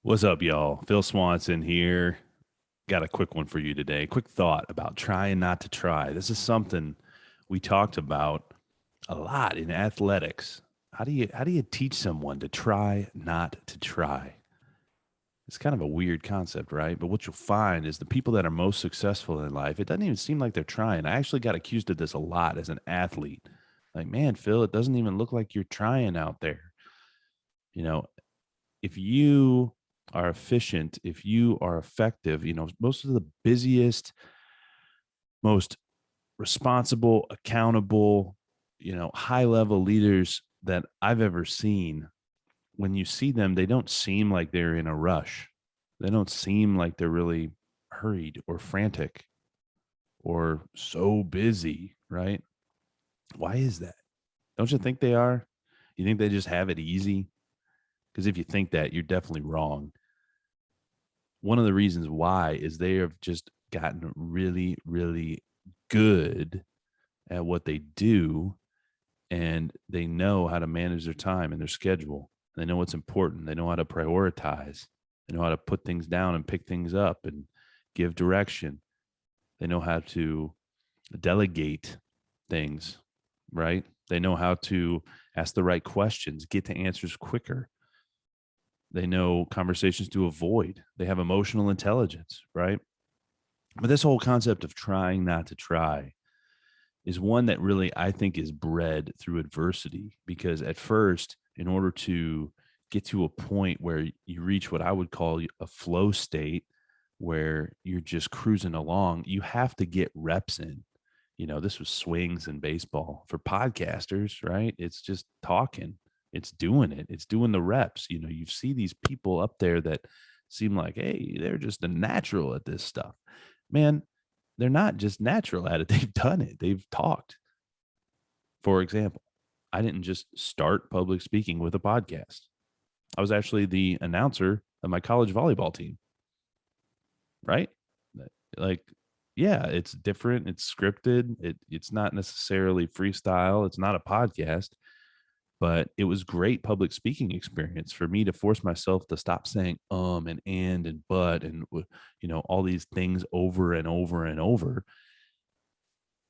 What's up, y'all? Phil Swanson here. Got a quick one for you today. Quick thought about trying not to try. This is something we talked about a lot in athletics. How do you teach someone to try not to try? It's kind of a weird concept, right? But what you'll find is the people that are most successful in life, it doesn't even seem like they're trying. I actually got accused of this a lot as an athlete. Like, man, Phil, it doesn't even look like you're trying out there. You know, if you are efficient, if you are effective, most of the busiest, most responsible, accountable, high level leaders that I've ever seen, when you see them, they don't seem like they're in a rush. They don't seem like they're really hurried or frantic or so busy, right? Why is that? Don't you think they are? You think they just have it easy? Because if you think that, you're definitely wrong. One of the reasons why is they have just gotten really, really good at what they do, and they know how to manage their time and their schedule. They know what's important. They know how to prioritize. They know how to put things down and pick things up and give direction. They know how to delegate things, right? They know how to ask the right questions, get to answers quicker. They know conversations to avoid. They have emotional intelligence, right? But this whole concept of trying not to try is one that really I think is bred through adversity, because at first, in order to get to a point where you reach what I would call a flow state where you're just cruising along, you have to get reps in. This was swings in baseball for podcasters, right? It's just talking, it's doing it, it's doing the reps. You see these people up there that seem like, hey, they're just a natural at this stuff. Man, they're not just natural at it. They've done it. They've talked. For example, I didn't just start public speaking with a podcast. I was actually the announcer of my college volleyball team, right? Like, yeah, it's different. It's scripted. It's not necessarily freestyle. It's not a podcast, but it was great public speaking experience for me to force myself to stop saying and but and all these things over and over and over.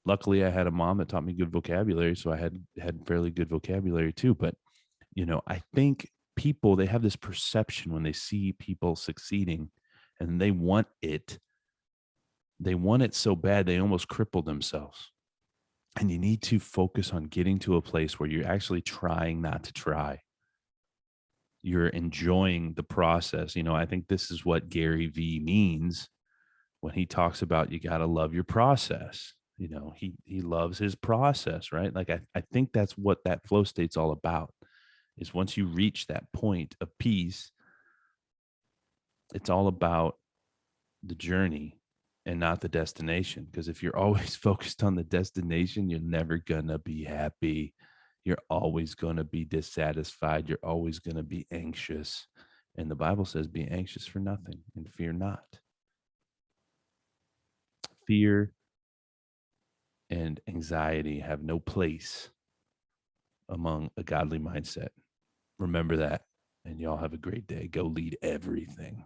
Luckily I had a mom that taught me good vocabulary, so I had fairly good vocabulary too. But I think people, they have this perception when they see people succeeding, and they want it so bad they almost cripple themselves. And you need to focus on getting to a place where you're actually trying not to try. You're enjoying the process. I think this is what Gary V means when he talks about you got to love your process. He loves his process, right? Like I think that's what that flow state's all about, is once you reach that point of peace, it's all about the journey and not the destination. Because if you're always focused on the destination, you're never gonna be happy. You're always gonna be dissatisfied. You're always gonna be anxious. And the Bible says, be anxious for nothing and fear not. Fear and anxiety have no place among a godly mindset. Remember that. And y'all have a great day. Go lead everything.